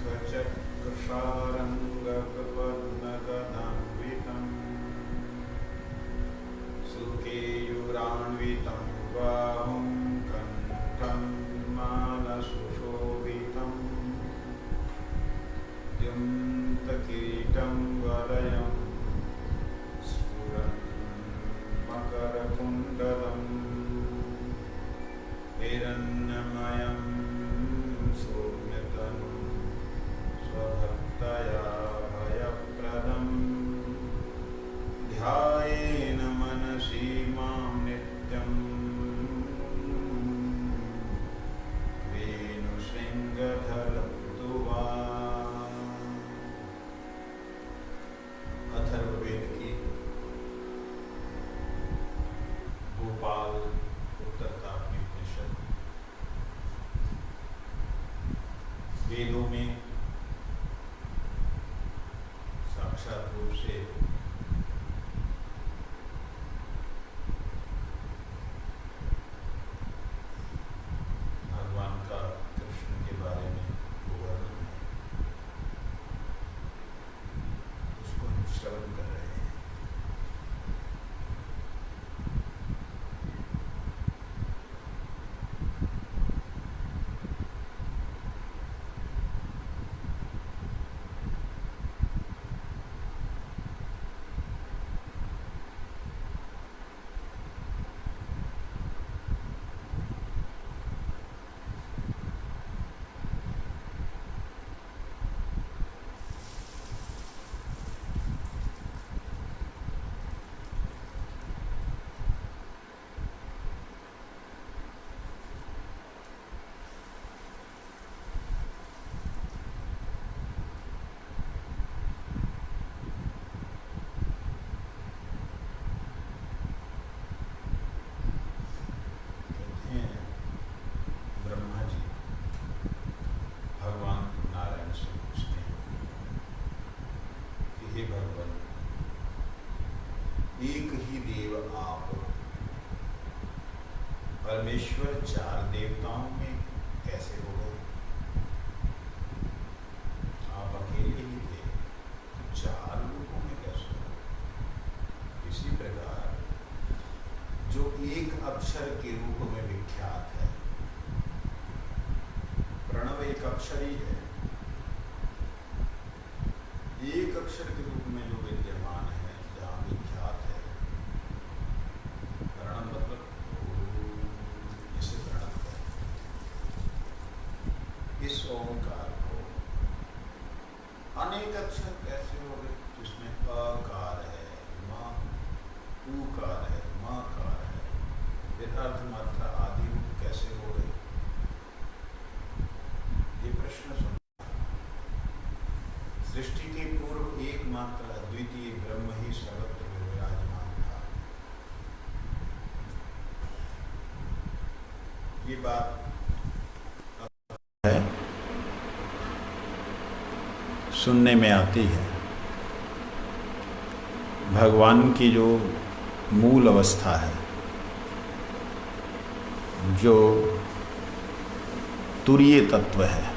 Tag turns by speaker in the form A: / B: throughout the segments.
A: शङ्खचक्रशारङ्गपद्मगदान्वितम् सुकेयुरान्वितं बाहुं कण्ठं मानसुशोभितं द्युम्तकीटं वलयं स्फुरन् मकरकुण्डलं हिरण्यमयं सौम्यतनुं स्वभक्तया भयप्रदम् ध्यायेन मनसि मां नित्यं वेणुशृङ्गधरं तु वा। अथर्ववेद की भोपाल उत्तरकामी उपनिषद वेदों में साक्षात रूप से भगवान का कृष्ण के बारे में वर्णन है, उसको हम श्रवण कर रहे हैं। ब्रह्मा जी भगवान नारायण से पूछते हैं कि हे भगवान, एक ही देव आप परमेश्वर चार देवताओं में कैसे हो गए? आप अकेले ही थे तो चार लोगों में कैसे हो? इसी प्रकार जो एक अक्षर के रूप में विख्यात है, प्रणव एक अक्षर ही है, एक अक्षर के रूप में जो विद्यमान है, जहाँ विख्यात है, प्रणव मतलब इसे प्रणव है। इस ओंकार को अनेक अक्षर कैसे हो गए? जिसमें अकार है, माँ, उकार है, माकार है, फिर अर्धमात्रा आदि रूप कैसे हो गए? ये प्रश्न सुन। सृष्टि के पूर्व एकमात्र अद्वितीय ब्रह्म ही सर्वत्र विराजमान था। ये बात है, सुनने में आती है। भगवान की जो मूल अवस्था है, जो तुरीय तत्व है,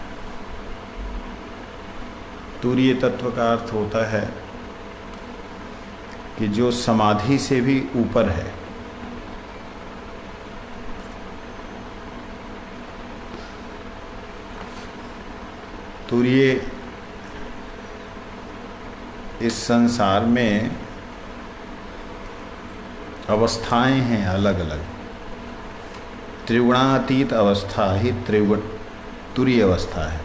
A: तुरीय तत्व का अर्थ होता है कि जो समाधि से भी ऊपर है। तुरीय इस संसार में अवस्थाएं हैं अलग अलग। त्रिगुणातीत अवस्था ही तुरीय अवस्था है।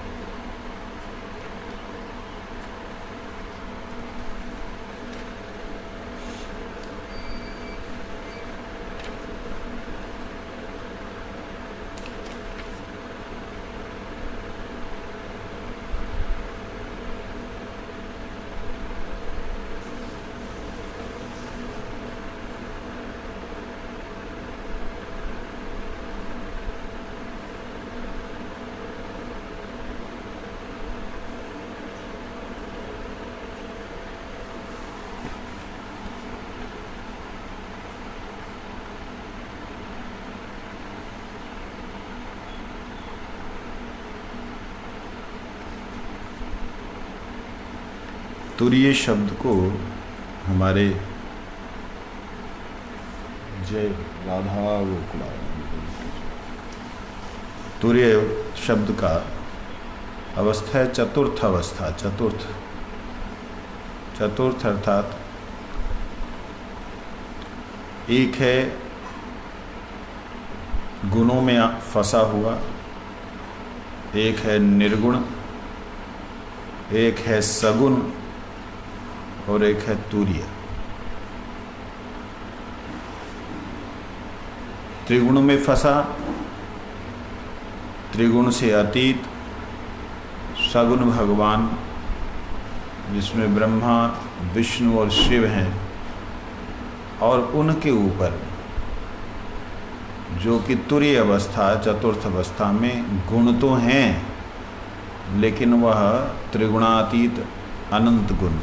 A: तुरीय शब्द को हमारे जय राधा गोकुला, तुरीय शब्द का अवस्था है चतुर्थ अवस्था। चतुर्थ अर्थात एक है गुणों में फंसा हुआ, एक है निर्गुण, एक है सगुण और एक है तुरीय। त्रिगुण में फंसा, त्रिगुण से अतीत सगुण भगवान, जिसमें ब्रह्मा विष्णु और शिव हैं, और उनके ऊपर जो कि तुरीय अवस्था, चतुर्थ अवस्था में गुण तो हैं लेकिन वह त्रिगुणातीत अनंत गुण,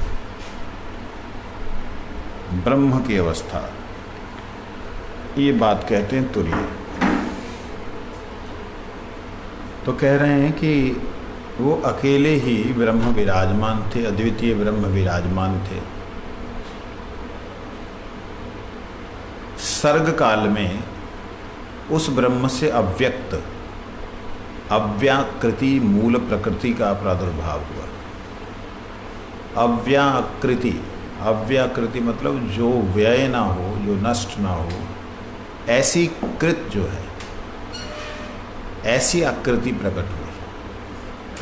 A: ब्रह्म की अवस्था, ये बात कहते हैं तुरीय। तो कह रहे हैं कि वो अकेले ही ब्रह्म विराजमान थे, अद्वितीय ब्रह्म विराजमान थे। सर्ग काल में उस ब्रह्म से अव्यक्त अव्याकृति मूल प्रकृति का प्रादुर्भाव हुआ। अव्याकृति मतलब जो व्यय ना हो, जो नष्ट ना हो, ऐसी कृत जो है, ऐसी आकृति प्रकट हुई,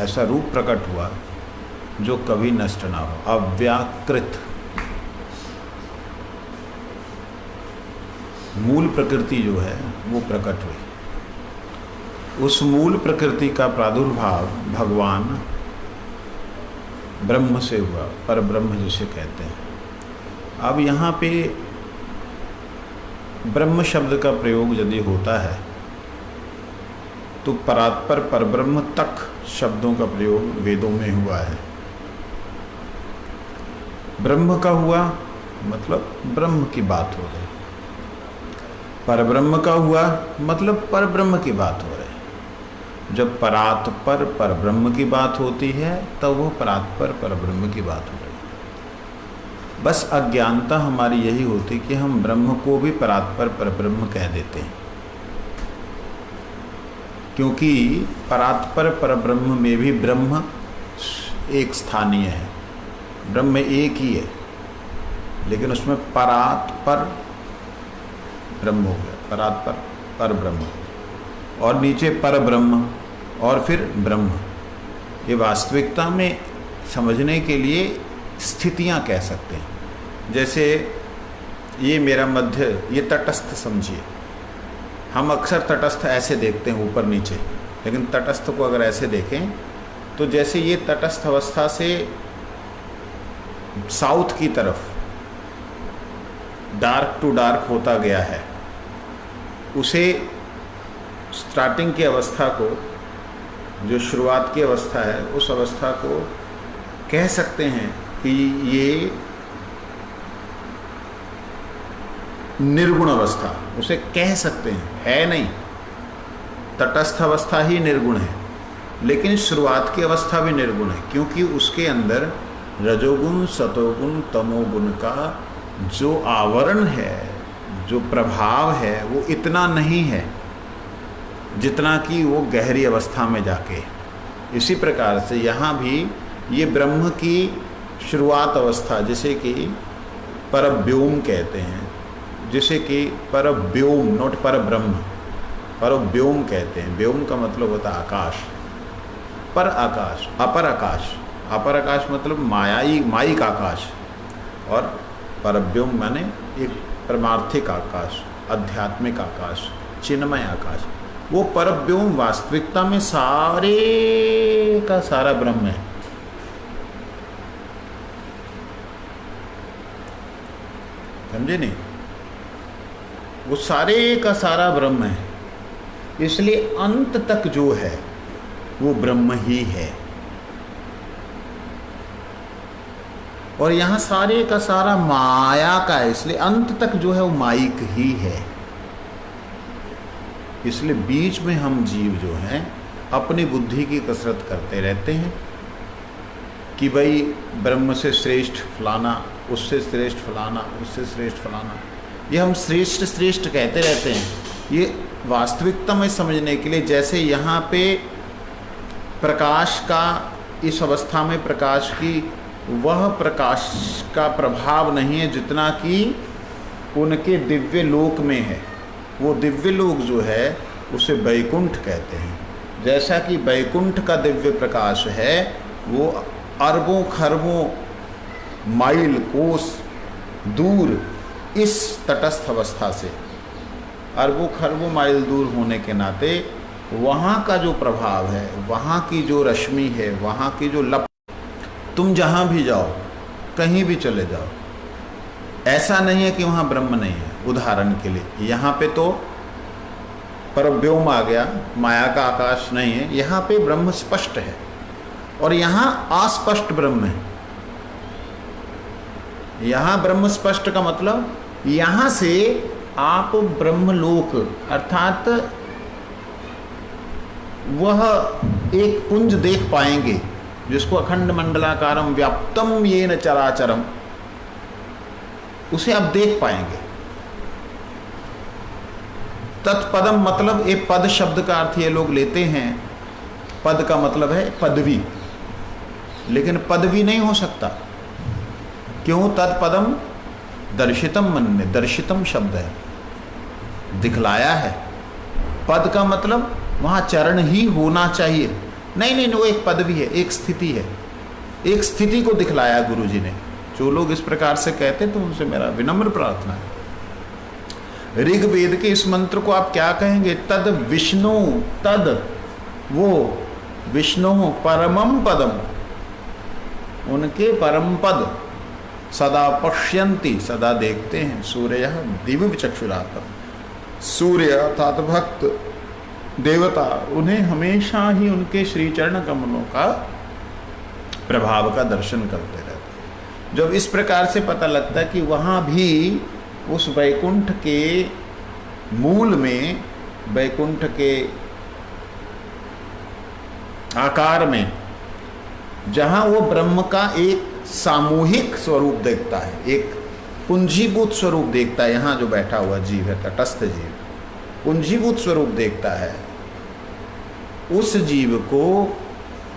A: ऐसा रूप प्रकट हुआ जो कभी नष्ट ना हो, अव्याकृत। मूल प्रकृति जो है वो प्रकट हुई। उस मूल प्रकृति का प्रादुर्भाव भगवान ब्रह्म से हुआ, पर ब्रह्म जिसे कहते हैं। अब यहाँ पे ब्रह्म शब्द का प्रयोग यदि होता है तो परात्पर परब्रह्म तक शब्दों का प्रयोग वेदों में हुआ है। ब्रह्म का हुआ मतलब ब्रह्म की बात हो रही, परब्रह्म का हुआ मतलब परब्रह्म की बात हो रही। जब परात्पर परब्रह्म की बात होती है तब वो परात्पर परब्रह्म की बात हो रही। बस अज्ञानता हमारी यही होती कि हम ब्रह्म को भी परात्पर परब्रह्म कह देते हैं, क्योंकि परात्पर परब्रह्म में भी ब्रह्म एक स्थानीय है, ब्रह्म एक ही है, लेकिन उसमें परात्पर ब्रह्म हो गया, परात्पर पर ब्रह्म, और नीचे पर ब्रह्म और फिर ब्रह्म। ये वास्तविकता में समझने के लिए स्थितियां कह सकते हैं। जैसे ये मेरा मध्य, ये तटस्थ समझिए। हम अक्सर तटस्थ ऐसे देखते हैं ऊपर नीचे, लेकिन तटस्थ को अगर ऐसे देखें तो जैसे ये तटस्थ अवस्था से साउथ की तरफ डार्क टू डार्क होता गया है, उसे स्टार्टिंग की अवस्था को, जो शुरुआत की अवस्था है, उस अवस्था को कह सकते हैं कि ये निर्गुण अवस्था, उसे कह सकते हैं, है नहीं, तटस्थ अवस्था ही निर्गुण है, लेकिन शुरुआत की अवस्था भी निर्गुण है, क्योंकि उसके अंदर रजोगुण सतोगुण तमोगुण का जो आवरण है, जो प्रभाव है, वो इतना नहीं है जितना कि वो गहरी अवस्था में जाके। इसी प्रकार से यहाँ भी ये ब्रह्म की शुरुआत अवस्था, जिसे कि परव्योम कहते हैं, जिसे कि परव्योम, नोट पर ब्रह्म, परव्योम कहते हैं। व्योम का मतलब होता है आकाश, पर आकाश, अपर आकाश, अपर आकाश मतलब माइक आकाश, और परव्योम माने एक परमार्थिक आकाश, आध्यात्मिक आकाश, चिन्मय आकाश। वो परव्योम वास्तविकता में सारे का सारा ब्रह्म है। समझे नहीं? वो सारे का सारा ब्रह्म है, इसलिए अंत तक जो है वो ब्रह्म ही है। और यहाँ सारे का सारा माया का है, इसलिए अंत तक जो है वो माइक ही है। इसलिए बीच में हम जीव जो हैं अपनी बुद्धि की कसरत करते रहते हैं कि भाई ब्रह्म से श्रेष्ठ फलाना, उससे श्रेष्ठ फलाना, उससे श्रेष्ठ फलाना, ये हम श्रेष्ठ श्रेष्ठ कहते रहते हैं। ये वास्तविकता में समझने के लिए, जैसे यहाँ पे प्रकाश का, इस अवस्था में प्रकाश की वह प्रकाश का प्रभाव नहीं है जितना कि उनके दिव्य लोक में है। वो दिव्य लोक जो है उसे वैकुंठ कहते हैं। जैसा कि वैकुंठ का दिव्य प्रकाश है वो अरबों खरबों माइल कोस दूर इस तटस्थ अवस्था से, अरबों खरबों माइल दूर होने के नाते वहाँ का जो प्रभाव है, वहाँ की जो रश्मि है, वहाँ की जो लप, तुम जहाँ भी जाओ, कहीं भी चले जाओ, ऐसा नहीं है कि वहाँ ब्रह्म नहीं है। उदाहरण के लिए यहाँ पे तो परव्योम आ गया, माया का आकाश नहीं है, यहाँ पे ब्रह्म स्पष्ट है और यहाँ अस्पष्ट ब्रह्म है। यहाँ ब्रह्म स्पष्ट का मतलब यहाँ से आप ब्रह्मलोक अर्थात वह एक पुंज देख पाएंगे जिसको अखंड मंडलाकारम व्याप्तम येन चराचरम, उसे आप देख पाएंगे। तत्पदम मतलब ये पद शब्द का अर्थ ये लोग लेते हैं, पद का मतलब है पदवी, लेकिन पदवी नहीं हो सकता। क्यों? तत्पदम दर्शितम, मन में दर्शितम शब्द है, दिखलाया है। पद का मतलब वहाँ चरण ही होना चाहिए, नहीं नहीं, वो एक पदवी है, एक स्थिति है, एक स्थिति को दिखलाया गुरु जी ने। जो लोग इस प्रकार से कहते हैं तो उनसे मेरा विनम्र प्रार्थना है। ऋग्वेद के इस मंत्र को आप क्या कहेंगे? तद विष्णु, तद वो विष्णु परमम पदम, उनके परम पद, सदा पश्यन्ति, सदा देखते हैं, सूर्य दिव्य चक्षुरातम, सूर्य अर्थात भक्त देवता उन्हें हमेशा ही उनके श्री चरण कमलों का प्रभाव का दर्शन करते रहते हैं। जब इस प्रकार से पता लगता है कि वहाँ भी उस वैकुंठ के मूल में, वैकुंठ के आकार में, जहाँ वो ब्रह्म का एक सामूहिक स्वरूप देखता है, एक पुंजीभूत स्वरूप देखता है, यहाँ जो बैठा हुआ जीव है, तटस्थ जीव पुंजीभूत स्वरूप देखता है, उस जीव को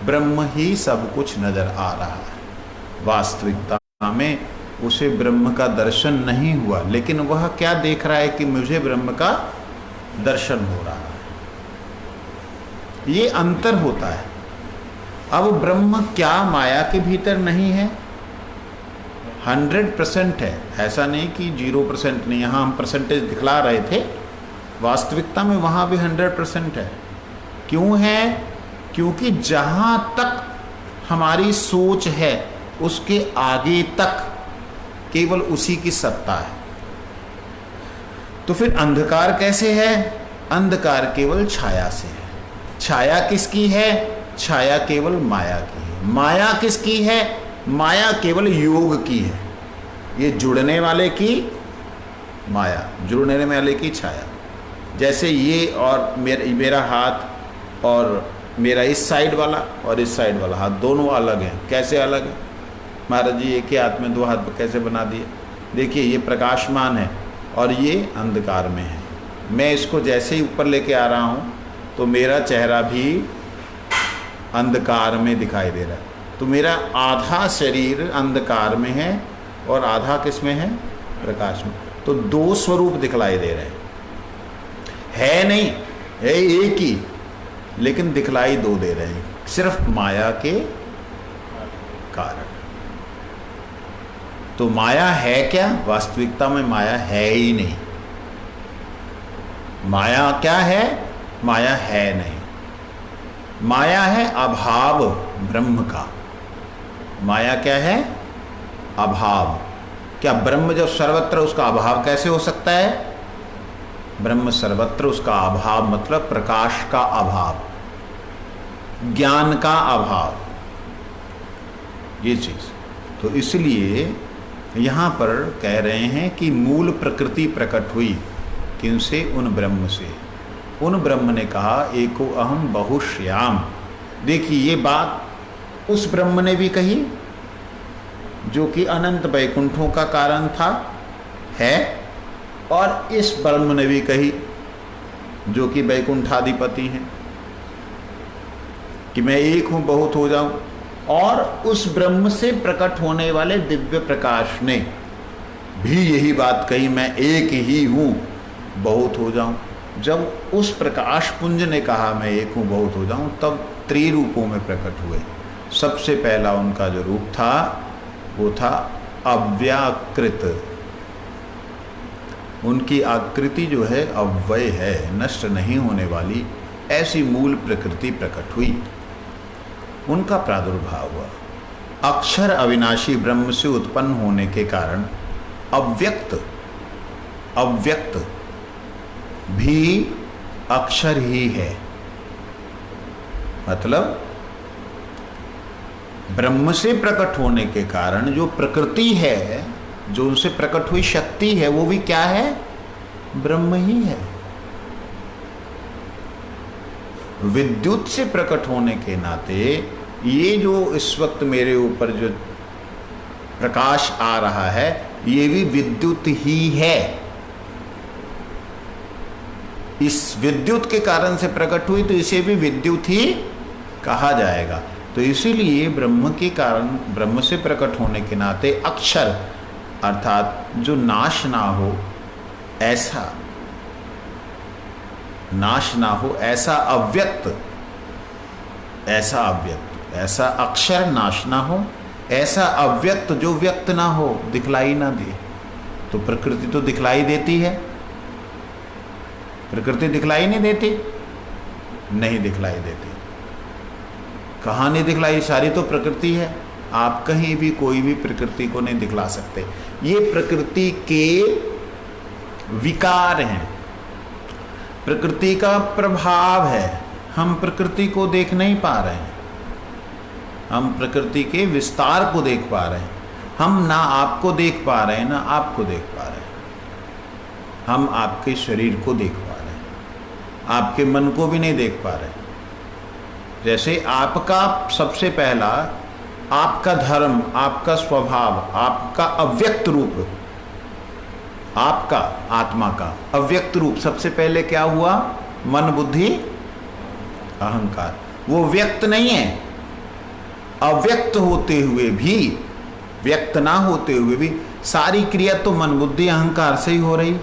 A: ब्रह्म ही सब कुछ नजर आ रहा है। वास्तविकता में उसे ब्रह्म का दर्शन नहीं हुआ, लेकिन वह क्या देख रहा है कि मुझे ब्रह्म का दर्शन हो रहा है। ये अंतर होता है। अब ब्रह्म क्या माया के भीतर नहीं है? 100% है, ऐसा नहीं कि 0% नहीं। यहाँ हम परसेंटेज दिखला रहे थे, वास्तविकता में वहाँ भी 100% है। क्यों है? क्योंकि जहाँ तक हमारी सोच है उसके आगे तक केवल उसी की सत्ता है। तो फिर अंधकार कैसे है? अंधकार केवल छाया से है। छाया किसकी है? छाया केवल माया की है। माया किसकी है? माया केवल योग की है। ये जुड़ने वाले की माया, जुड़ने वाले की छाया। जैसे ये और मेरा हाथ और मेरा इस साइड वाला और इस साइड वाला हाथ दोनों अलग हैं। कैसे अलग है? महाराज जी एक ही हाथ में दो हाथ कैसे बना दिए? देखिए ये प्रकाशमान है और ये अंधकार में है। मैं इसको जैसे ही ऊपर लेके आ रहा हूँ तो मेरा चेहरा भी अंधकार में दिखाई दे रहा है। तो मेरा आधा शरीर अंधकार में है और आधा किस में है? प्रकाश में। तो दो स्वरूप दिखलाई दे रहे हैं। है नहीं, है एक ही, लेकिन दिखलाई दो दे रहे हैं, सिर्फ माया के कारण। तो माया है क्या? वास्तविकता में माया है ही नहीं। माया क्या है? माया है नहीं। माया है अभाव ब्रह्म का। माया क्या है? अभाव। क्या ब्रह्म जब सर्वत्र, उसका अभाव कैसे हो सकता है? ब्रह्म सर्वत्र, उसका अभाव मतलब प्रकाश का अभाव, ज्ञान का अभाव, ये चीज। तो इसलिए यहाँ पर कह रहे हैं कि मूल प्रकृति प्रकट हुई किनसे? उन ब्रह्म से। उन ब्रह्म ने कहा एको अहम बहुश्याम। देखिए ये बात उस ब्रह्म ने भी कही जो कि अनंत वैकुंठों का कारण था, है, और इस ब्रह्म ने भी कही जो कि वैकुंठाधिपति हैं कि मैं एक हूं बहुत हो जाऊं, और उस ब्रह्म से प्रकट होने वाले दिव्य प्रकाश ने भी यही बात कही, मैं एक ही हूं बहुत हो जाऊं। जब उस प्रकाश पुंज ने कहा मैं एक हूं बहुत हो जाऊं, तब त्रिरूपों में प्रकट हुए। सबसे पहला उनका जो रूप था वो था अव्याकृत। उनकी आकृति जो है अव्यय है, नष्ट नहीं होने वाली, ऐसी मूल प्रकृति प्रकट हुई, उनका प्रादुर्भाव हुआ। अक्षर अविनाशी ब्रह्म से उत्पन्न होने के कारण अव्यक्त भी अक्षर ही है। मतलब ब्रह्म से प्रकट होने के कारण जो प्रकृति है, जो उनसे प्रकट हुई शक्ति है, वो भी क्या है? ब्रह्म ही है। विद्युत से प्रकट होने के नाते ये जो इस वक्त मेरे ऊपर जो प्रकाश आ रहा है, ये भी विद्युत ही है। इस विद्युत के कारण से प्रकट हुई तो इसे भी विद्युत ही कहा जाएगा। तो इसीलिए ब्रह्म के कारण, ब्रह्म से प्रकट होने के नाते अक्षर अर्थात जो नाश ना हो, ऐसा नाश ना हो, ऐसा अव्यक्त, ऐसा अक्षर नाश ना हो, ऐसा अव्यक्त जो व्यक्त ना हो, दिखलाई ना दे। तो प्रकृति तो दिखलाई देती है, प्रकृति दिखलाई नहीं देती? नहीं दिखलाई देती। कहाँ नहीं दिखलाई? सारी तो प्रकृति है। आप कहीं भी कोई भी प्रकृति को नहीं दिखला सकते। ये प्रकृति के विकार हैं, प्रकृति का प्रभाव है। हम प्रकृति को देख नहीं पा रहे हैं, हम प्रकृति के विस्तार को देख पा रहे हैं। हम ना आपको देख पा रहे हैं, ना आपको देख पा रहे हैं। हम आपके शरीर को देख पा रहे हैं, आपके मन को भी नहीं देख पा रहे। जैसे आपका सबसे पहला, आपका धर्म, आपका स्वभाव, आपका अव्यक्त रूप, आपका आत्मा का अव्यक्त रूप सबसे पहले क्या हुआ? मन, बुद्धि, अहंकार। वो व्यक्त नहीं है। अव्यक्त होते हुए भी, व्यक्त ना होते हुए भी सारी क्रिया तो मन, बुद्धि, अहंकार से ही हो रही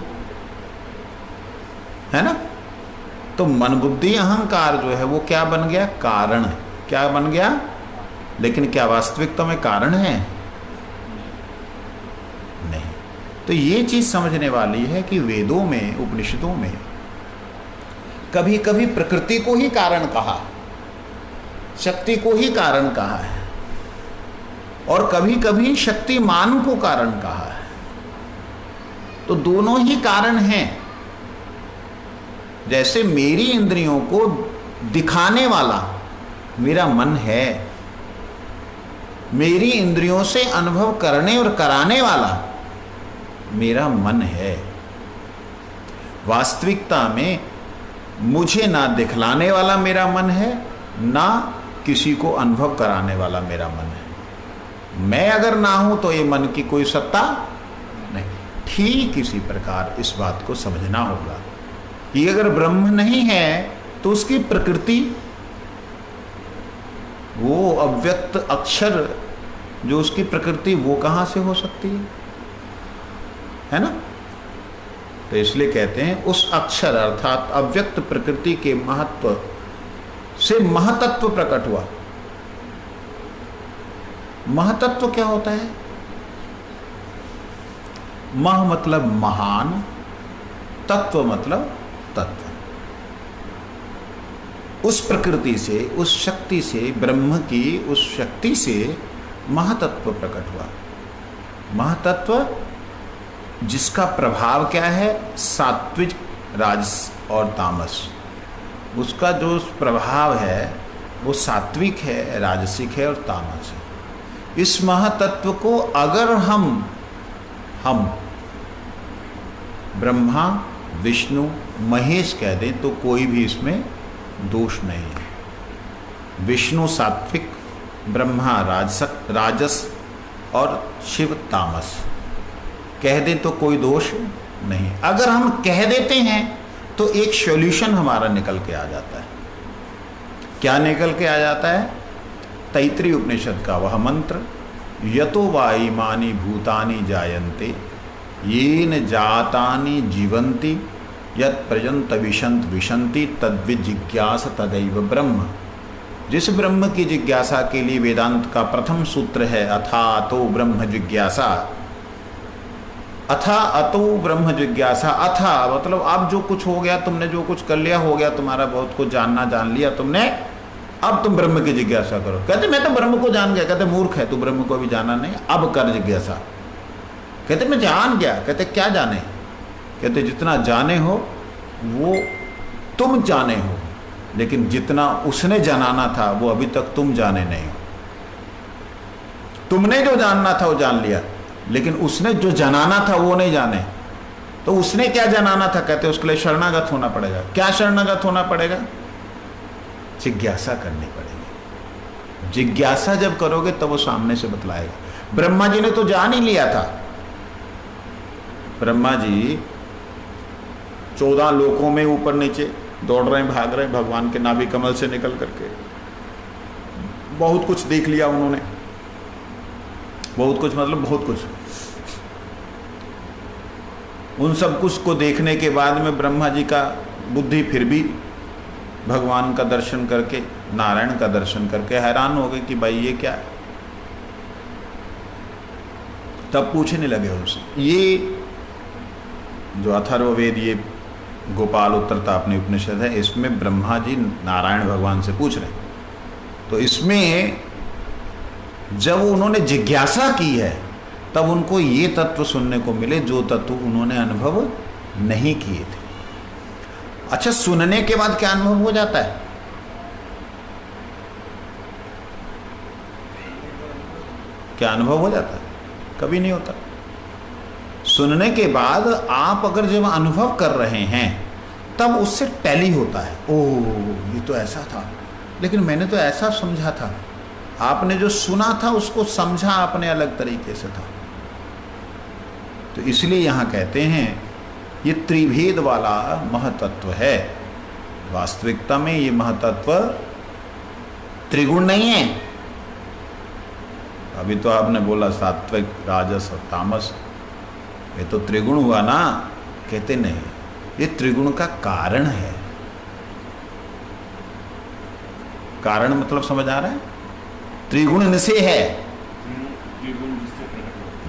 A: है ना। तो मन, बुद्धि, अहंकार जो है वो क्या बन गया? कारण। क्या बन गया? लेकिन क्या वास्तविकता में कारण है? नहीं। तो ये चीज समझने वाली है कि वेदों में, उपनिषदों में कभी कभी प्रकृति को ही कारण कहा, शक्ति को ही कारण कहा है, और कभी कभी शक्तिमान को कारण कहा है। तो दोनों ही कारण हैं। जैसे मेरी इंद्रियों को दिखाने वाला मेरा मन है, मेरी इंद्रियों से अनुभव करने और कराने वाला मेरा मन है। वास्तविकता में मुझे ना दिखलाने वाला मेरा मन है, ना किसी को अनुभव कराने वाला मेरा मन है। मैं अगर ना हूं तो ये मन की कोई सत्ता नहीं। ठीक इसी प्रकार इस बात को समझना होगा कि अगर ब्रह्म नहीं है तो उसकी प्रकृति, वो अव्यक्त अक्षर जो उसकी प्रकृति, वो कहां से हो सकती है ना। तो इसलिए कहते हैं उस अक्षर अर्थात अव्यक्त प्रकृति के महत्व से महतत्व प्रकट हुआ। महतत्व क्या होता है? मह मतलब महान, तत्व मतलब तत्व। उस प्रकृति से, उस शक्ति से, ब्रह्म की उस शक्ति से महातत्व प्रकट हुआ। महातत्व जिसका प्रभाव क्या है? सात्विक, राजस और तामस। उसका जो प्रभाव है वो सात्विक है, राजसिक है और तामस है। इस महातत्व को अगर हम ब्रह्मा, विष्णु, महेश कह दें तो कोई भी इसमें दोष नहीं है। विष्णु सात्विक, ब्रह्मा राजस और शिव तामस। कह दें तो कोई दोष नहीं। अगर हम कह देते हैं तो एक सॉल्यूशन हमारा निकल के आ जाता है। क्या निकल के आ जाता है? तैत्रीय उपनिषद का वह मंत्र, यतो वा इमानि भूतानि जायन्ते येन जातानि जीवन्ति यत् पर्यन्त विशन्त विशन्ति तद्विजिज्ञास तदैव ब्रह्म। जिस ब्रह्म की जिज्ञासा के लिए वेदांत का प्रथम सूत्र है अथा तो ब्रह्म जिज्ञासा। अथा अतो ब्रह्म जिज्ञासा। अथा मतलब अब जो कुछ हो गया, तुमने जो कुछ कर लिया हो गया, तुम्हारा बहुत कुछ जानना जान लिया तुमने, अब तुम ब्रह्म की जिज्ञासा करो। कहते मैं तो ब्रह्म को जान गया। कहते मूर्ख है तू, ब्रह्म को भी जाना नहीं, अब कर जिज्ञासा। कहते मैं जान गया। कहते क्या जाने? कहते जितना जाने हो वो तुम जाने हो, लेकिन जितना उसने जानाना था वो अभी तक तुम जाने नहीं हो। तुमने जो जानना था वो जान लिया, लेकिन उसने जो जनाना था वो नहीं जाने। तो उसने क्या जनाना था? कहते उसके लिए शरणागत होना पड़ेगा। क्या शरणागत होना पड़ेगा? जिज्ञासा करनी पड़ेगी। जिज्ञासा जब करोगे तब वो सामने से बतलाएगा। ब्रह्मा जी ने तो जान ही लिया था। ब्रह्मा जी 14 लोकों में ऊपर नीचे दौड़ रहे हैं, भाग रहे हैं भगवान के नाभि कमल से निकल करके। बहुत कुछ देख लिया उन्होंने। बहुत कुछ मतलब बहुत कुछ। उन सब कुछ को देखने के बाद में ब्रह्मा जी का बुद्धि फिर भी भगवान का दर्शन करके, नारायण का दर्शन करके हैरान हो गए कि भाई ये क्या है। तब पूछने लगे उनसे, ये जो अथर्ववेद ये गोपाल उत्तरता अपनी उपनिषद है, इसमें ब्रह्मा जी नारायण भगवान से पूछ रहे हैं। तो इसमें जब उन्होंने जिज्ञासा की है तब उनको ये तत्व सुनने को मिले जो तत्व उन्होंने अनुभव नहीं किए थे। अच्छा, सुनने के बाद क्या अनुभव हो जाता है? क्या अनुभव हो जाता है? कभी नहीं होता। सुनने के बाद आप अगर जब अनुभव कर रहे हैं तब उससे टैली होता है। ओह ये तो ऐसा था, लेकिन मैंने तो ऐसा समझा था। आपने जो सुना था उसको समझा आपने अलग तरीके से था। तो इसलिए यहाँ कहते हैं ये त्रिभेद वाला महतत्व है। वास्तविकता में ये महतत्व त्रिगुण नहीं है। अभी तो आपने बोला सात्विक, राजस और तामस, ये तो त्रिगुण हुआ ना। कहते नहीं, ये त्रिगुण का कारण है। कारण मतलब समझ आ रहा है? त्रिगुण इनसे है,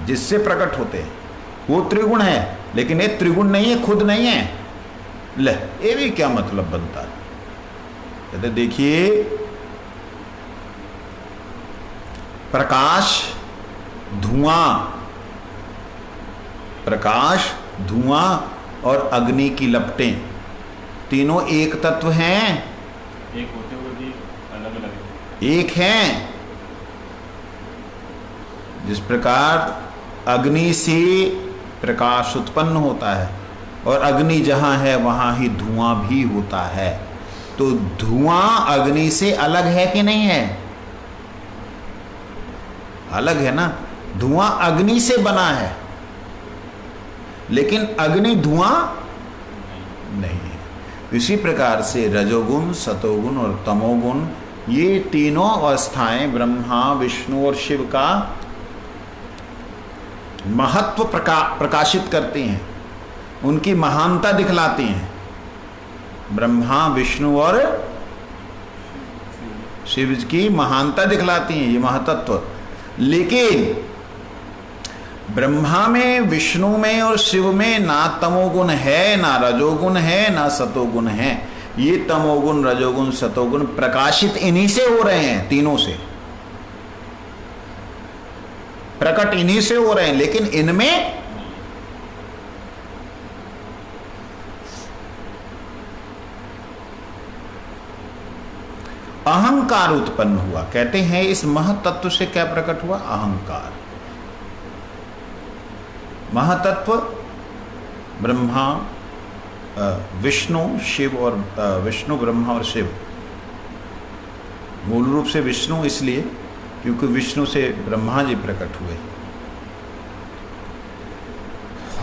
A: जिससे प्रकट होते हैं, वो त्रिगुण है। लेकिन ये त्रिगुण नहीं है, खुद नहीं है। ले ये भी क्या मतलब बनता है? कहते देखिए, प्रकाश धुआं, प्रकाश धुआं और अग्नि की लपटें, तीनों एक तत्व हैं।
B: एक होते हुए भी अलग अलग
A: एक हैं। जिस प्रकार अग्नि से प्रकाश उत्पन्न होता है और अग्नि जहां है वहां ही धुआं भी होता है। तो धुआं अग्नि से अलग है कि नहीं है? अलग है ना। धुआं अग्नि से बना है, लेकिन अग्नि धुआं नहीं है। इसी प्रकार से रजोगुण, सतोगुण और तमोगुण, ये तीनों अवस्थाएं ब्रह्मा, विष्णु और शिव का महत्व प्रकाशित करती हैं, उनकी महानता दिखलाती हैं। ब्रह्मा, विष्णु और शिव की महानता दिखलाती हैं ये महतत्व। लेकिन ब्रह्मा में, विष्णु में और शिव में ना तमोगुण है, ना रजोगुण है, ना सतोगुण है। ये तमोगुण, रजोगुण, सतोगुण प्रकाशित इन्हीं से हो रहे हैं, तीनों से प्रकट इन्हीं से हो रहे हैं। लेकिन इनमें अहंकार उत्पन्न हुआ। कहते हैं इस महतत्व से क्या प्रकट हुआ? अहंकार। महतत्व ब्रह्मा, विष्णु, शिव और विष्णु, ब्रह्मा और शिव। मूल रूप से विष्णु इसलिए क्योंकि विष्णु से ब्रह्मा जी प्रकट हुए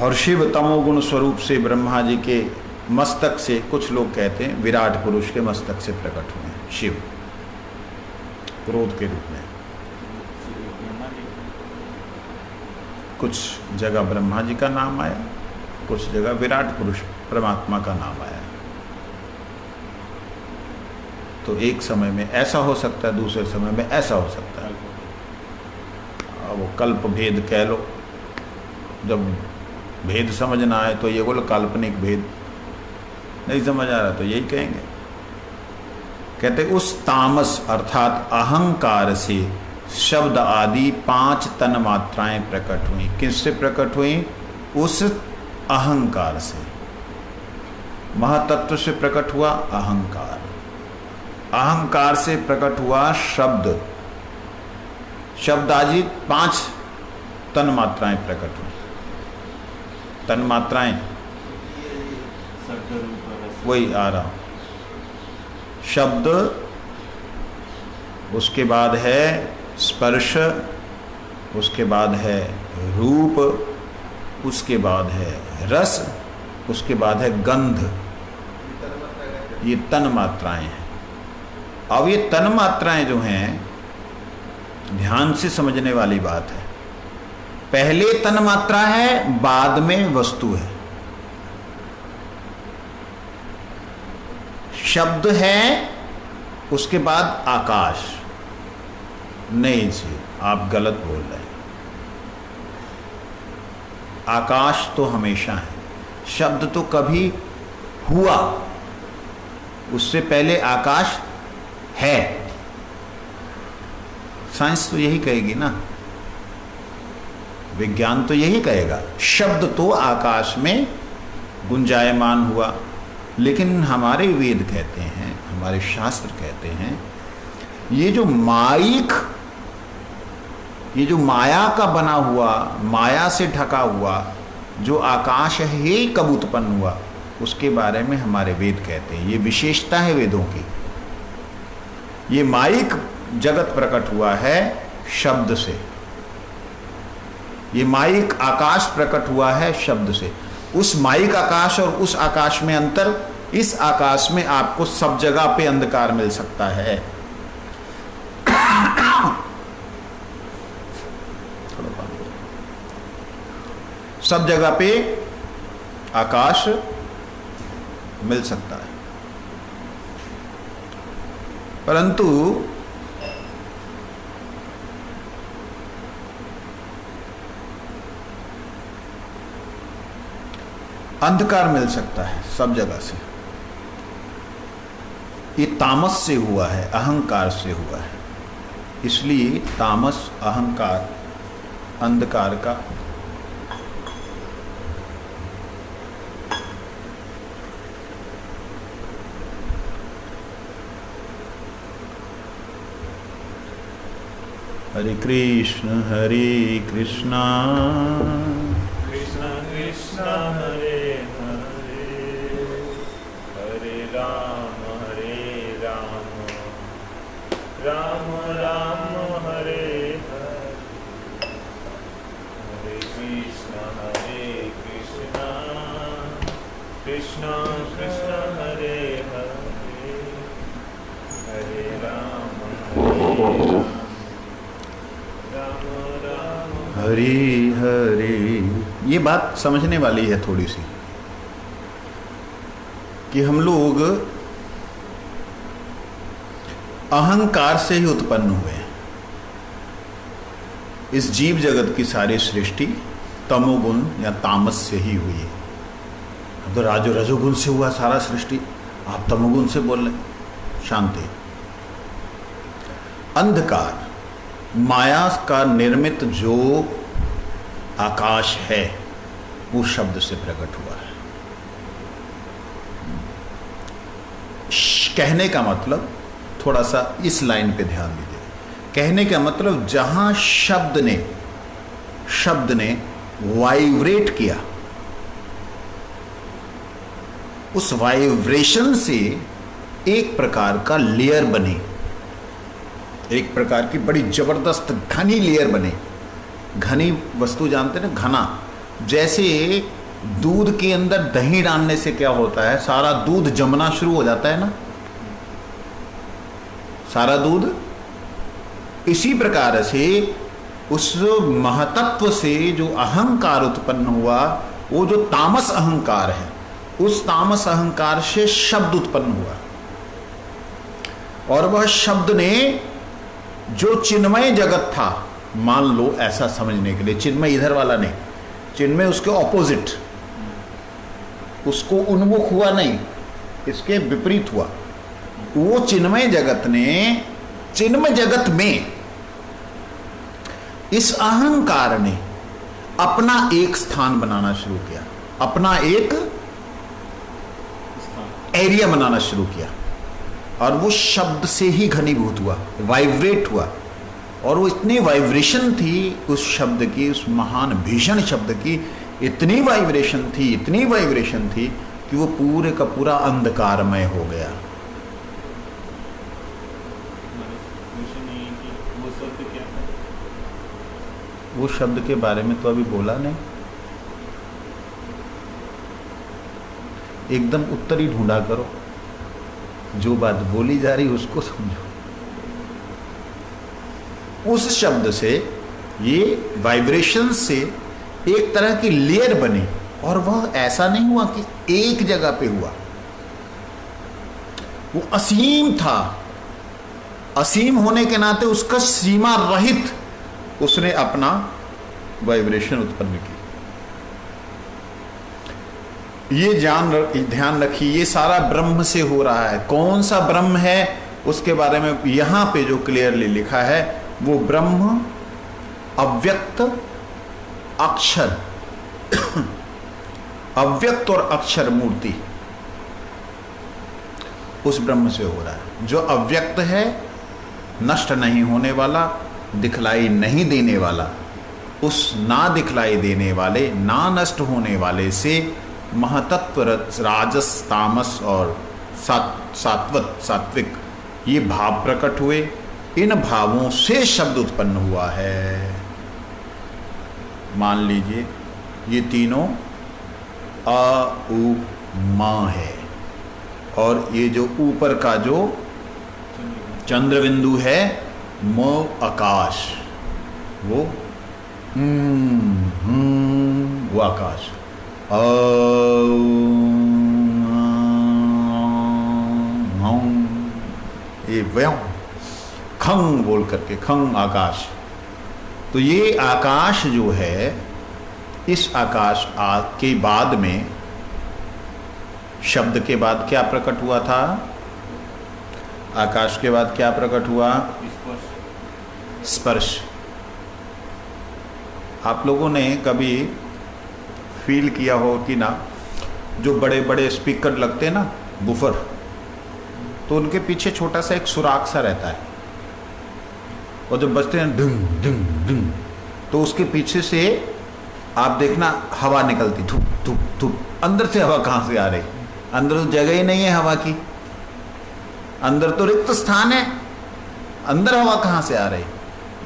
A: और शिव तमोगुण स्वरूप से ब्रह्मा जी के मस्तक से, कुछ लोग कहते हैं विराट पुरुष के मस्तक से प्रकट हुए हैं शिव क्रोध के रूप में। कुछ जगह ब्रह्मा जी का नाम आया, कुछ जगह विराट पुरुष परमात्मा का नाम आया। तो एक समय में ऐसा हो सकता है, दूसरे समय में ऐसा हो सकता है। वो कल्प भेद कह लो, जब भेद समझ ना आए तो ये बोलो काल्पनिक भेद, नहीं समझ आ रहा तो यही कहेंगे। कहते उस तामस अर्थात अहंकार से शब्द आदि 5 तन मात्राएं प्रकट हुई। किससे प्रकट हुई? उस अहंकार से। महातत्व से प्रकट हुआ अहंकार, अहंकार से प्रकट हुआ शब्द, शब्द आदि 5 तन मात्राएं प्रकट हुई। तन मात्राएं वही आ रहा हूं, शब्द, उसके बाद है स्पर्श, उसके बाद है रूप, उसके बाद है रस, उसके बाद है गंध। ये तन मात्राएं हैं। अब ये तन मात्राएं जो हैं, ध्यान से समझने वाली बात है। पहले तन मात्रा है, बाद में वस्तु है। शब्द है, उसके बाद आकाश। नहीं जी, आप गलत बोल रहे हैं। आकाश तो हमेशा है, शब्द तो कभी हुआ, उससे पहले आकाश है। साइंस तो यही कहेगी ना, विज्ञान तो यही कहेगा, शब्द तो आकाश में गुंजायमान हुआ। लेकिन हमारे वेद कहते हैं, हमारे शास्त्र कहते हैं, ये जो माइक, ये जो माया का बना हुआ, माया से ढका हुआ जो आकाश है, ये कब उत्पन्न हुआ, उसके बारे में हमारे वेद कहते हैं। ये विशेषता है वेदों की। ये माइक जगत प्रकट हुआ है शब्द से, ये माइक आकाश प्रकट हुआ है शब्द से। उस माइक आकाश और उस आकाश में अंतर, इस आकाश में आपको सब जगह पे अंधकार मिल सकता है। सब जगह पे आकाश मिल सकता है, परंतु अंधकार मिल सकता है सब जगह से। ये तामस से हुआ है, अहंकार से हुआ है। इसलिए तामस, अहंकार, अंधकार का हरे कृष्ण कृष्ण
B: कृष्ण हरे हरे, हरे राम राम राम हरे हरे, हरे कृष्ण कृष्ण कृष्ण हरे हरे, हरे राम
A: हरि हरि। ये बात समझने वाली है थोड़ी सी, कि हम लोग अहंकार से ही उत्पन्न हुए हैं। इस जीव जगत की सारी सृष्टि तमोगुण या तामस से ही हुई है। तो रजोगुण से हुआ सारा सृष्टि, आप तमोगुण से बोल रहे। शांति। अंधकार, माया का निर्मित जो आकाश है, वो शब्द से प्रकट हुआ है। कहने का मतलब, थोड़ा सा इस लाइन पे ध्यान दीजिए। कहने का मतलब, जहां शब्द ने वाइब्रेट किया, उस वाइब्रेशन से एक प्रकार का लेयर बनी। एक प्रकार की बड़ी जबरदस्त घनी लेयर बने। घनी वस्तु जानते ना, घना। जैसे दूध के अंदर दही डालने से क्या होता है, सारा दूध जमना शुरू हो जाता है ना, सारा दूध। इसी प्रकार से उस महतत्व से जो अहंकार उत्पन्न हुआ, वो जो तामस अहंकार है, उस तामस अहंकार से शब्द उत्पन्न हुआ। और वह शब्द ने जो चिन्मय जगत था, मान लो ऐसा समझने के लिए, चिन्मय इधर वाला नहीं, चिन्मय उसके ऑपोजिट, उसको उन्मुख हुआ नहीं, इसके विपरीत हुआ। वो चिन्मय जगत ने, चिन्मय जगत में इस अहंकार ने अपना एक स्थान बनाना शुरू किया, अपना एक एरिया बनाना शुरू किया। और वो शब्द से ही घनीभूत हुआ, वाइब्रेट हुआ। और वो इतनी वाइब्रेशन थी उस शब्द की, उस महान भीषण शब्द की इतनी वाइब्रेशन थी, इतनी वाइब्रेशन थी कि वो पूरे का पूरा अंधकारमय हो गया। वो शब्द के बारे में तो अभी बोला नहीं, एकदम उत्तर ही ढूंढा करो, जो बात बोली जा रही उसको समझो। उस शब्द से, ये वाइब्रेशन से एक तरह की लेयर बनी। और वह ऐसा नहीं हुआ कि एक जगह पे हुआ, वो असीम था। असीम होने के नाते उसका सीमा रहित उसने अपना वाइब्रेशन उत्पन्न की। ये ध्यान रखिए, ये सारा ब्रह्म से हो रहा है। कौन सा ब्रह्म है उसके बारे में यहां पे जो क्लियरली लिखा है, वो ब्रह्म अव्यक्त अक्षर अव्यक्त और अक्षर मूर्ति, उस ब्रह्म से हो रहा है। जो अव्यक्त है, नष्ट नहीं होने वाला, दिखलाई नहीं देने वाला, उस ना दिखलाई देने वाले, ना नष्ट होने वाले से महतत्व राजस, तामस और सात्विक ये भाव प्रकट हुए। इन भावों से शब्द उत्पन्न हुआ है। मान लीजिए ये तीनों अ उ मा है, और ये जो ऊपर का जो चंद्र बिंदु है, मो आकाश, वो आकाश। ये व्यं खंग बोल करके, खंग आकाश। तो ये आकाश जो है, इस आकाश के बाद में, शब्द के बाद क्या प्रकट हुआ था? आकाश के बाद क्या प्रकट हुआ? स्पर्श। आप लोगों ने कभी फील किया हो कि ना, जो बड़े बड़े स्पीकर लगते हैं ना, बुफर, तो उनके पीछे छोटा सा एक सुराख सा रहता है, और जब बजते हैं डिंग डिंग डिंग, तो उसके पीछे से आप देखना हवा निकलती, धूप धूप धूप। अंदर से हवा कहाँ से आ रही? अंदर तो जगह ही नहीं है हवा की, अंदर तो रिक्त स्थान है, अंदर हवा कहाँ से आ रही?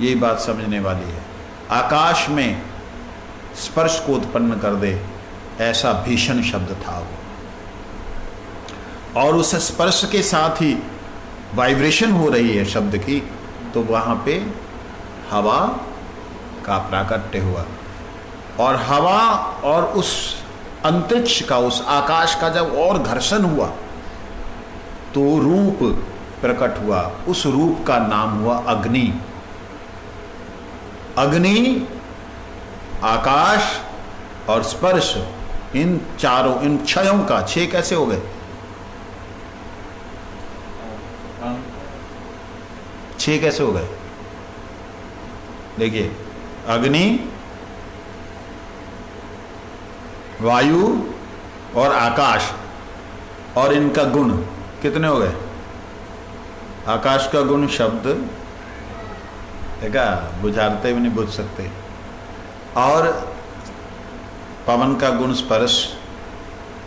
A: ये बात समझने वाली है। आकाश में स्पर्श को उत्पन्न कर दे, ऐसा भीषण शब्द था वो। और उस स्पर्श के साथ ही वाइब्रेशन हो रही है शब्द की, तो वहाँ पे हवा का प्राकट्य हुआ। और हवा और उस अंतरिक्ष का, उस आकाश का जब और घर्षण हुआ, तो रूप प्रकट हुआ। उस रूप का नाम हुआ अग्नि। अग्नि, आकाश और स्पर्श, इन चारों, इन क्षयों का, 6 कैसे हो गए? 6 कैसे हो गए? देखिए, अग्नि, वायु और आकाश, और इनका गुण कितने हो गए? आकाश का गुण शब्द, देखा, बुझाते भी नहीं बुझ सकते। और पवन का गुण स्पर्श,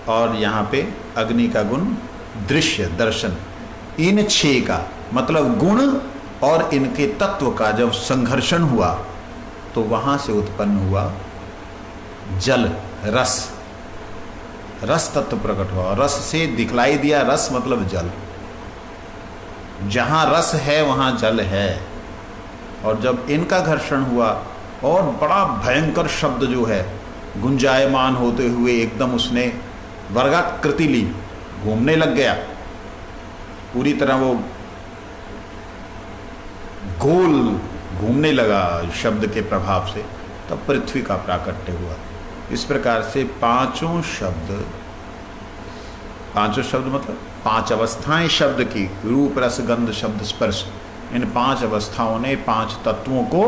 A: और यहाँ पे अग्नि का गुण दृश्य, दर्शन। इन 6 का मतलब गुण और इनके तत्व का जब संघर्षण हुआ तो वहां से उत्पन्न हुआ जल, रस। रस तत्व प्रकट हुआ, रस से दिखलाई दिया, रस मतलब जल। जहां रस है वहां जल है। और जब इनका घर्षण हुआ और बड़ा भयंकर शब्द जो है गुंजायमान होते हुए एकदम उसने वर्गाकृति ली, घूमने लग गया पूरी तरह, वो गोल घूमने लगा शब्द के प्रभाव से, तब पृथ्वी का प्राकट्य हुआ। इस प्रकार से पांचों शब्द मतलब पांच अवस्थाएं शब्द की, रूप रस गंध शब्द स्पर्श, इन पांच अवस्थाओं ने पांच तत्वों को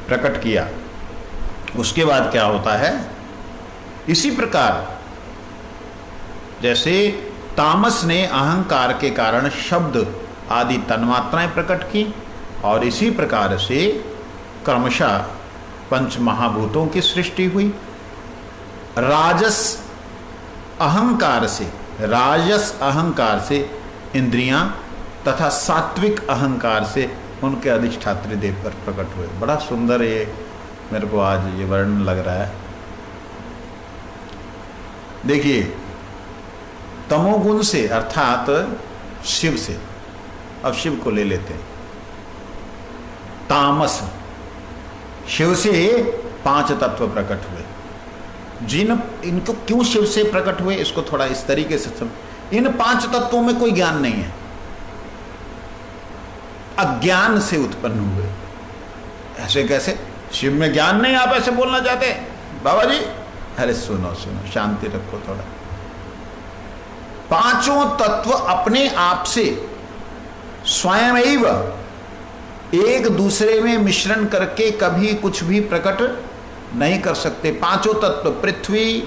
A: प्रकट किया। उसके बाद क्या होता है, इसी प्रकार जैसे तामस ने अहंकार के कारण शब्द आदि तन्मात्राएं प्रकट की, और इसी प्रकार से क्रमशः पंच महाभूतों की सृष्टि हुई। राजस अहंकार से इंद्रियां तथा सात्विक अहंकार से उनके अधिष्ठात्री देव पर प्रकट हुए। बड़ा सुंदर ये मेरे को आज ये वर्णन लग रहा है। देखिए, तमोगुण से अर्थात शिव से, अब शिव को ले लेते हैं। तामस, शिव से पांच तत्व प्रकट हुए। इनको क्यों शिव से प्रकट हुए, इसको थोड़ा इस तरीके से समझ। इन पांच तत्वों में कोई ज्ञान नहीं है, अज्ञान से उत्पन्न हुए। ऐसे कैसे, शिव में ज्ञान नहीं, आप ऐसे बोलना चाहते बाबा जी? अरे सुनो सुनो, शांति रखो थोड़ा। पांचों तत्व अपने आप से स्वयं एक दूसरे में मिश्रण करके कभी कुछ भी प्रकट नहीं कर सकते। पांचों तत्व पृथ्वी,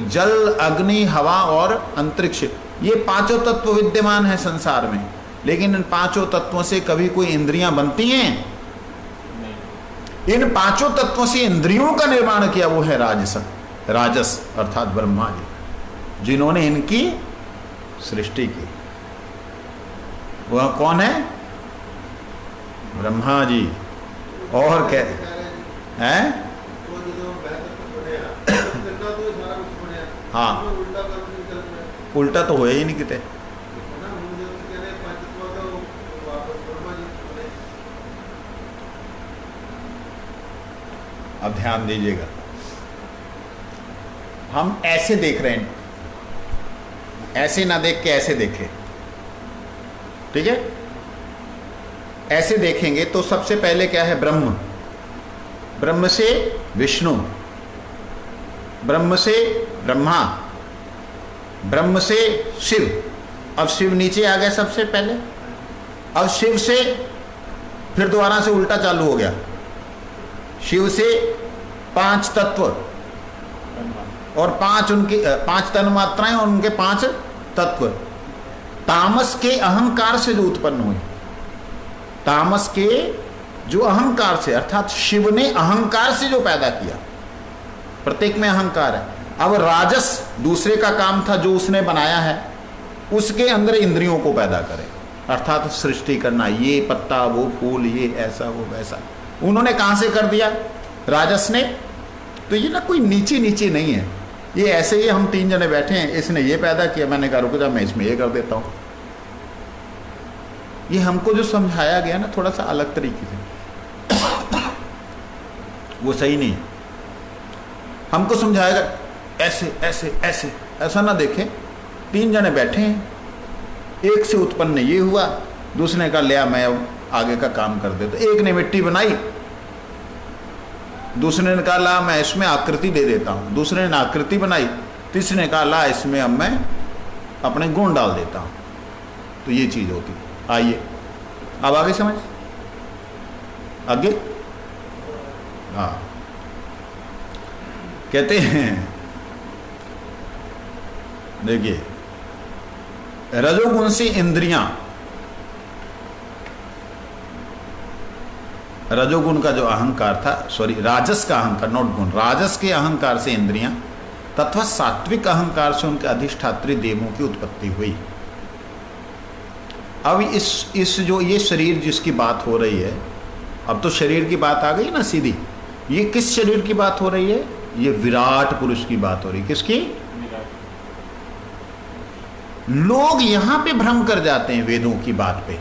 A: जल, अग्नि, हवा और अंतरिक्ष, ये पांचों तत्व विद्यमान है संसार में। लेकिन इन पांचों तत्वों से कभी कोई इंद्रियां बनती हैं? इन पांचों तत्वों से इंद्रियों का निर्माण किया वो है राजस अर्थात ब्रह्मा जी, जिन्होंने इनकी सृष्टि की। वह कौन है? ब्रह्मा जी। और क्या है? हाँ, उल्टा तो होया ही नहीं किते। अब ध्यान दीजिएगा, हम ऐसे देख रहे हैं, ऐसे ना देख के ऐसे देखें, ठीक है? ऐसे देखेंगे तो सबसे पहले क्या है? ब्रह्म, ब्रह्म से विष्णु, ब्रह्म से ब्रह्मा, ब्रह्म से शिव। अब शिव नीचे आ गए सबसे पहले। अब शिव से फिर दोबारा से उल्टा चालू हो गया। शिव से पांच तत्व और पांच तन्मात्राएं और उनके पांच तत्व। तामस के अहंकार से जो उत्पन्न हुए, तामस के जो अहंकार से, अर्थात शिव ने अहंकार से जो पैदा किया, प्रत्येक में अहंकार है। अब राजस दूसरे का काम था, जो उसने बनाया है, उसके अंदर इंद्रियों को पैदा करे, अर्थात सृष्टि करना, ये पत्ता, वो फूल, ये ऐसा, वो वैसा। उन्होंने कहां से कर दिया? राजस ने। तो ये ना कोई नीचे नीचे नहीं है, ये ऐसे ही हम तीन जने बैठे हैं, इसने ये पैदा किया, मैंने कहा रुक जा मैं इसमें ये कर देता हूं। ये हमको जो समझाया गया ना थोड़ा सा अलग तरीके से, वो सही नहीं है। हमको समझाएगा ऐसे ऐसे ऐसे, ऐसा ना देखें। तीन जने बैठे हैं, एक से उत्पन्न ये हुआ, दूसरे का लिया मैं आगे का काम कर देता। एक ने मिट्टी बनाई, दूसरे ने कहा ला मैं इसमें आकृति दे देता हूँ, दूसरे ने आकृति बनाई, तीसरे ने कहा ला इसमें अब मैं अपने गुण डाल देता हूँ। तो ये चीज होती। आइए अब आगे समझ, आगे। हाँ, कहते हैं, देखिए, रजोगुण से इंद्रियां, रजोगुण का जो अहंकार था, सॉरी राजस का अहंकार, नॉट गुण, राजस के अहंकार से इंद्रियां तथा सात्विक अहंकार से उनके अधिष्ठात्री देवों की उत्पत्ति हुई। अब इस जो ये शरीर जिसकी बात हो रही है, अब तो शरीर की बात आ गई ना सीधी। ये किस शरीर की बात हो रही है? ये विराट पुरुष की बात हो रही है। किसकी? लोग यहां पे भ्रम कर जाते हैं वेदों की बात पे,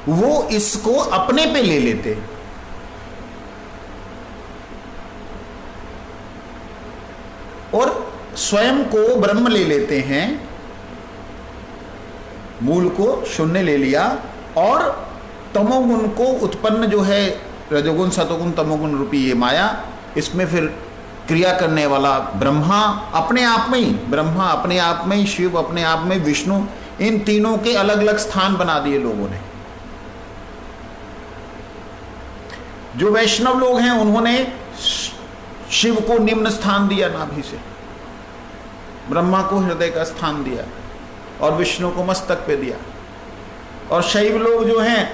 A: वो इसको अपने पे ले लेते, और स्वयं को ब्रह्म ले लेते हैं, मूल को शून्य ले लिया, और तमोगुण को उत्पन्न जो है रजोगुण सतोगुण तमोगुण रूपी ये माया, इसमें फिर क्रिया करने वाला ब्रह्मा अपने आप में ही, ब्रह्मा अपने आप में ही, शिव अपने आप में, विष्णु, इन तीनों के अलग अलग स्थान बना दिए लोगों ने। जो वैष्णव लोग हैं उन्होंने शिव को निम्न स्थान दिया नाभि से, ब्रह्मा को हृदय का स्थान दिया, और विष्णु को मस्तक पे दिया। और शैव लोग जो हैं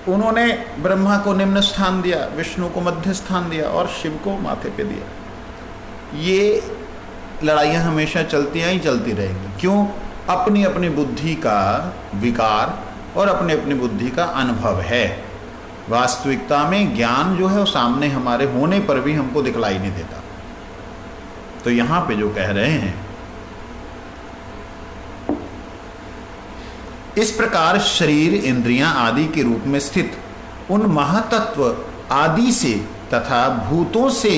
A: उन्होंने ब्रह्मा को निम्न स्थान दिया, विष्णु को मध्य स्थान दिया, और शिव को माथे पे दिया। ये लड़ाइयाँ हमेशा चलती ही चलती रहेंगी। क्यों? अपनी अपनी बुद्धि का विकार और अपनी अपनी बुद्धि का अनुभव है। वास्तविकता में ज्ञान जो है वो सामने हमारे होने पर भी हमको दिखलाई नहीं देता। तो यहाँ पे जो कह रहे हैं, इस प्रकार शरीर इंद्रियां आदि के रूप में स्थित उन महातत्व आदि से तथा भूतों से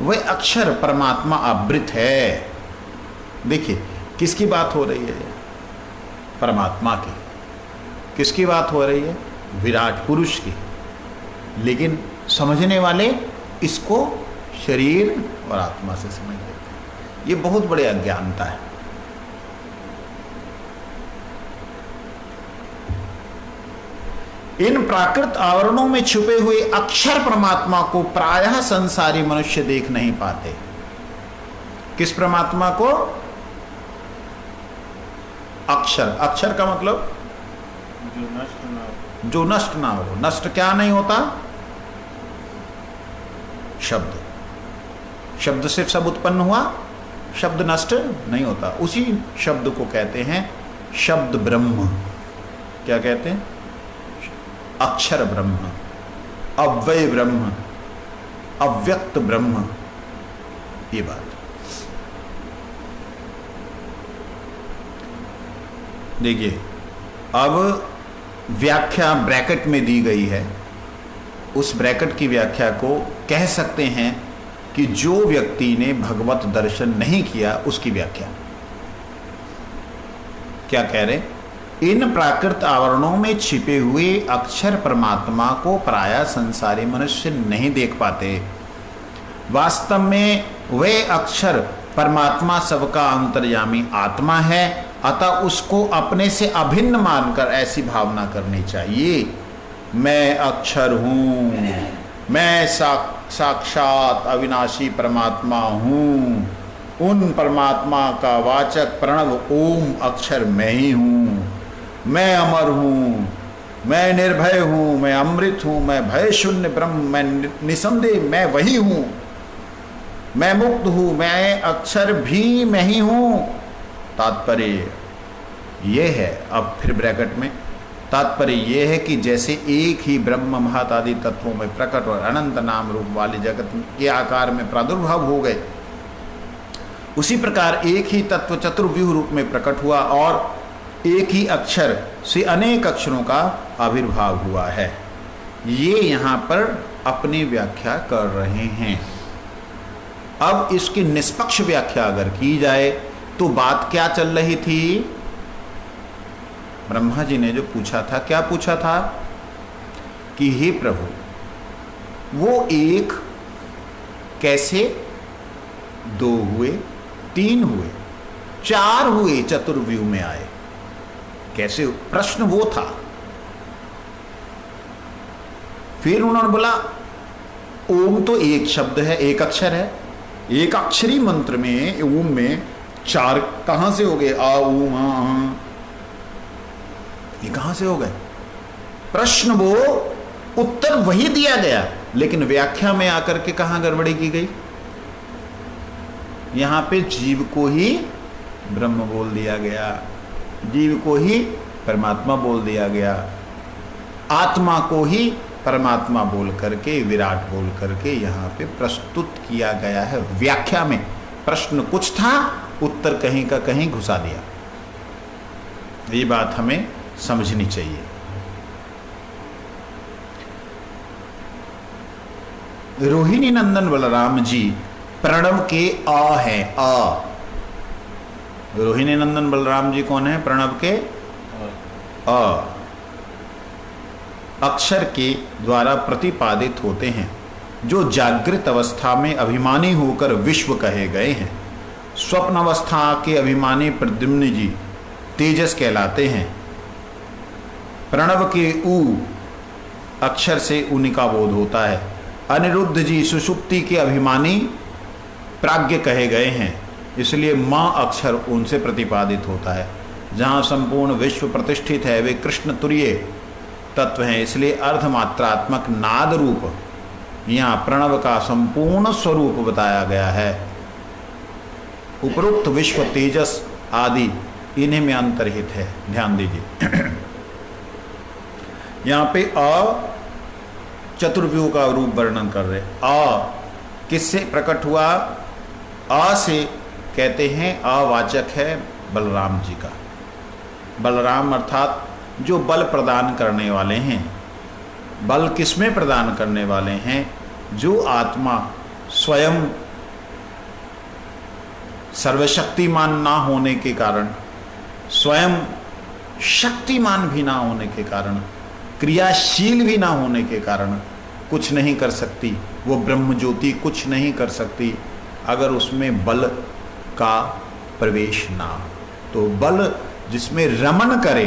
A: वह अक्षर परमात्मा आवृत है। देखिए किसकी बात हो रही है? परमात्मा की। किसकी बात हो रही है? विराट पुरुष की। लेकिन समझने वाले इसको शरीर और आत्मा से समझ लेते हैं। ये बहुत बड़ी अज्ञानता है। इन प्राकृत आवरणों में छुपे हुए अक्षर परमात्मा को प्रायः संसारी मनुष्य देख नहीं पाते। किस परमात्मा को? अक्षर। अक्षर का मतलब जो नष्ट ना हो। नष्ट क्या नहीं होता? शब्द। शब्द से सब उत्पन्न हुआ, शब्द नष्ट नहीं होता। उसी शब्द को कहते हैं शब्द ब्रह्म। क्या कहते हैं? अक्षर ब्रह्म, अव्यय ब्रह्म, अव्यक्त ब्रह्म। ये बात देखिए। अब व्याख्या ब्रैकेट में दी गई है। उस ब्रैकेट की व्याख्या को कह सकते हैं कि जो व्यक्ति ने भगवत दर्शन नहीं किया उसकी व्याख्या। क्या कह रहे? इन प्राकृत आवरणों में छिपे हुए अक्षर परमात्मा को प्रायः संसारी मनुष्य नहीं देख पाते। वास्तव में वह अक्षर परमात्मा सबका अंतर्यामी आत्मा है, अतः उसको अपने से अभिन्न मानकर ऐसी भावना करनी चाहिए, मैं अक्षर हूँ, मैं साक्षात अविनाशी परमात्मा हूँ, उन परमात्मा का वाचक प्रणव ओम अक्षर मैं ही हूँ, मैं अमर हूँ, मैं निर्भय हूँ, मैं अमृत हूँ, मैं भय शून्य ब्रह्म, मैं निसंदेह मैं वही हूँ, मैं मुक्त हूँ, मैं अक्षर भी मैं ही हूँ। तात्पर्य ये है, अब फिर ब्रैकेट में तात्पर्य ये है कि जैसे एक ही ब्रह्म महत आदि तत्वों में प्रकट और अनंत नाम रूप वाले जगत के आकार में प्रादुर्भाव हो गए, उसी प्रकार एक ही तत्व चतुर्व्यूह रूप में प्रकट हुआ और एक ही अक्षर से अनेक अक्षरों का आविर्भाव हुआ है। ये यहाँ पर अपनी व्याख्या कर रहे हैं। अब इसकी निष्पक्ष व्याख्या अगर की जाए तो बात क्या चल रही थी? ब्रह्मा जी ने जो पूछा था, क्या पूछा था कि हे प्रभु, वो एक कैसे, दो हुए, तीन हुए, चार हुए, चतुर्व्यूह में आए, कैसे? प्रश्न वो था। फिर उन्होंने बोला ओम तो एक शब्द है, एक अक्षर है, एक अक्षरी मंत्र में ओम में चार कहां से हो गए? आ ओम आ, ये कहां से हो गए? प्रश्न वो, उत्तर वही दिया गया, लेकिन व्याख्या में आकर के कहां गड़बड़ी की गई? यहां पे जीव को ही ब्रह्म बोल दिया गया, जीव को ही परमात्मा बोल दिया गया। आत्मा को ही परमात्मा बोल करके, विराट बोल करके यहाँ पे प्रस्तुत किया गया है। व्याख्या में प्रश्न कुछ था, उत्तर कहीं का कहीं घुसा दिया। ये बात हमें समझनी चाहिए। रोहिणी नंदन बलराम जी प्रणव के अ हैं। अ, रोहिणी नंदन बलराम जी कौन है? प्रणव के अ अक्षर के द्वारा प्रतिपादित होते हैं, जो जागृत अवस्था में अभिमानी होकर विश्व कहे गए हैं। स्वप्न अवस्था के अभिमानी प्रद्युम्न जी तेजस कहलाते हैं। प्रणव के ऊ अक्षर से ऊनि का बोध होता है। अनिरुद्ध जी सुषुप्ति के अभिमानी प्राज्ञ कहे गए हैं, इसलिए माँ अक्षर उनसे प्रतिपादित होता है। जहाँ संपूर्ण विश्व प्रतिष्ठित है वे कृष्ण तुरीय तत्व हैं, इसलिए अर्धमात्रात्मक नाद रूप यहाँ प्रणव का संपूर्ण स्वरूप बताया गया है। उपरोक्त विश्व तेजस आदि इन्हीं में अंतर्हित है। ध्यान दीजिए, यहाँ पे अ चतुर्व्यूह का रूप वर्णन कर रहे। अ किससे प्रकट हुआ? अ से कहते हैं अवाचक है बलराम जी का। बलराम अर्थात जो बल प्रदान करने वाले हैं। बल किसमें प्रदान करने वाले हैं? जो आत्मा स्वयं सर्वशक्तिमान ना होने के कारण, स्वयं शक्तिमान भी ना होने के कारण, क्रियाशील भी ना होने के कारण कुछ नहीं कर सकती। वो ब्रह्म ज्योति कुछ नहीं कर सकती अगर उसमें बल का प्रवेश ना हो। तो बल जिसमें रमन करे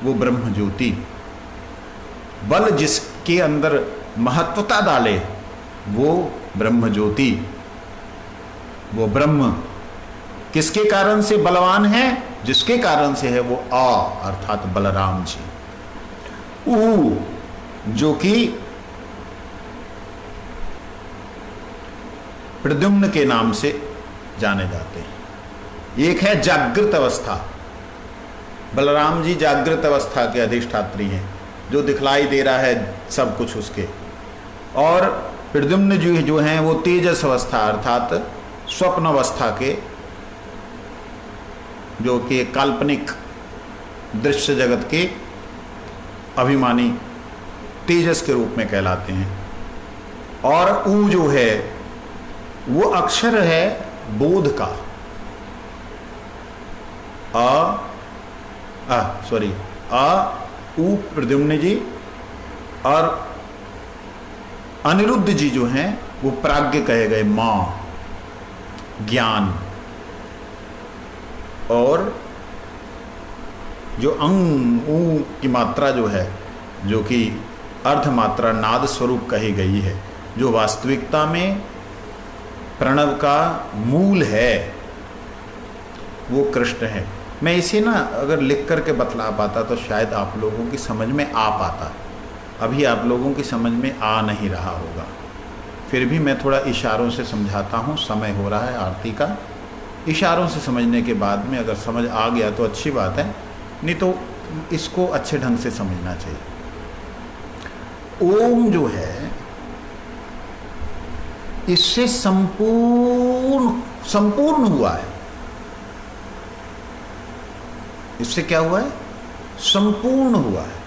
A: वो ब्रह्म ज्योति, बल जिसके अंदर महत्वता डाले वो ब्रह्म ज्योति। वो ब्रह्म किसके कारण से बलवान है? जिसके कारण से है वो आ अर्थात बलराम जी। ऊ जो कि प्रद्युम्न के नाम से जाने जाते हैं। एक है जागृत अवस्था। बलराम जी जागृत अवस्था के अधिष्ठात्री हैं, जो दिखलाई दे रहा है सब कुछ उसके। और प्रद्युम्न जी जो हैं वो तेजस अवस्था अर्थात स्वप्न अवस्था के, जो कि काल्पनिक दृश्य जगत के अभिमानी तेजस के रूप में कहलाते हैं। और ऊ जो है वो अक्षर है बोध का। ऊ प्रद्युम्न जी और अनिरुद्ध जी जो हैं वो प्राज्ञ कहे गए, मां ज्ञान। और जो अंग ऊ की मात्रा जो है, जो कि अर्धमात्रा नाद स्वरूप कही गई है, जो वास्तविकता में प्रणव का मूल है, वो कृष्ण है। मैं इसे ना अगर लिख करके बतला पाता तो शायद आप लोगों की समझ में आ पाता। अभी आप लोगों की समझ में आ नहीं रहा होगा, फिर भी मैं थोड़ा इशारों से समझाता हूँ। समय हो रहा है आरती का। इशारों से समझने के बाद में अगर समझ आ गया तो अच्छी बात है, नहीं तो इसको अच्छे ढंग से समझना चाहिए। ओम जो है इससे संपूर्ण हुआ है। इससे क्या हुआ है? संपूर्ण हुआ है।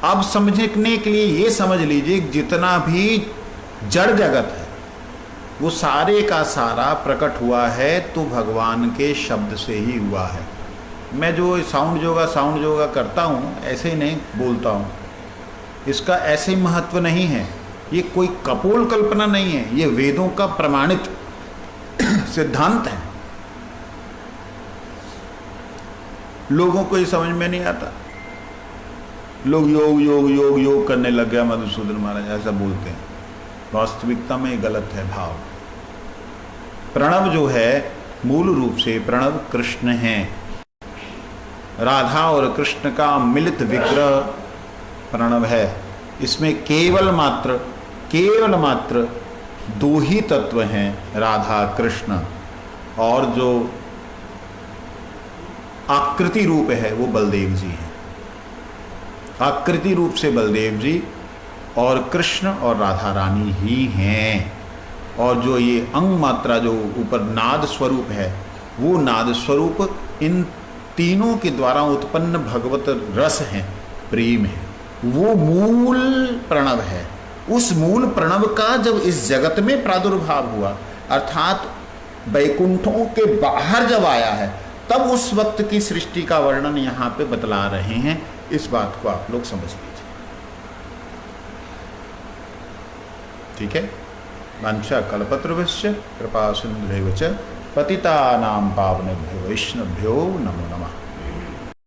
A: अब समझने के लिए ये समझ लीजिए, जितना भी जड़ जगत है वो सारे का सारा प्रकट हुआ है तो भगवान के शब्द से ही हुआ है। मैं जो साउंड योगा करता हूँ ऐसे ही नहीं बोलता हूँ, इसका ऐसे ही महत्व नहीं है। ये कोई कपोल कल्पना नहीं है, ये वेदों का प्रमाणित सिद्धांत है। लोगों को ये समझ में नहीं आता। लोग योग योग योग योग करने लग गया मधुसूदन महाराज ऐसा बोलते हैं। वास्तविकता में गलत है भाव। प्रणव जो है मूल रूप से प्रणव कृष्ण हैं। राधा और कृष्ण का मिलित विग्रह प्रणव है। इसमें केवल मात्र दो ही तत्व हैं, राधा कृष्ण। और जो आकृति रूप है वो बलदेव जी हैं। आकृति रूप से बलदेव जी और कृष्ण और राधा रानी ही हैं। और जो ये अंग मात्रा जो ऊपर नाद स्वरूप है, वो नाद स्वरूप इन तीनों के द्वारा उत्पन्न भगवत रस है, प्रेम है, वो मूल प्रणव है। उस मूल प्रणव का जब इस जगत में प्रादुर्भाव हुआ, अर्थात वैकुंठों के बाहर जब आया है, तब उस वक्त की सृष्टि का वर्णन यहाँ पे बतला रहे हैं। इस बात को आप लोग समझ लीजिए, ठीक है। वांछा कल्पतरुभ्यश्च कृपा सिन्धुभ्यैव च पतितानां पावनेभ्यो वैष्णवेभ्यो नमो नमः।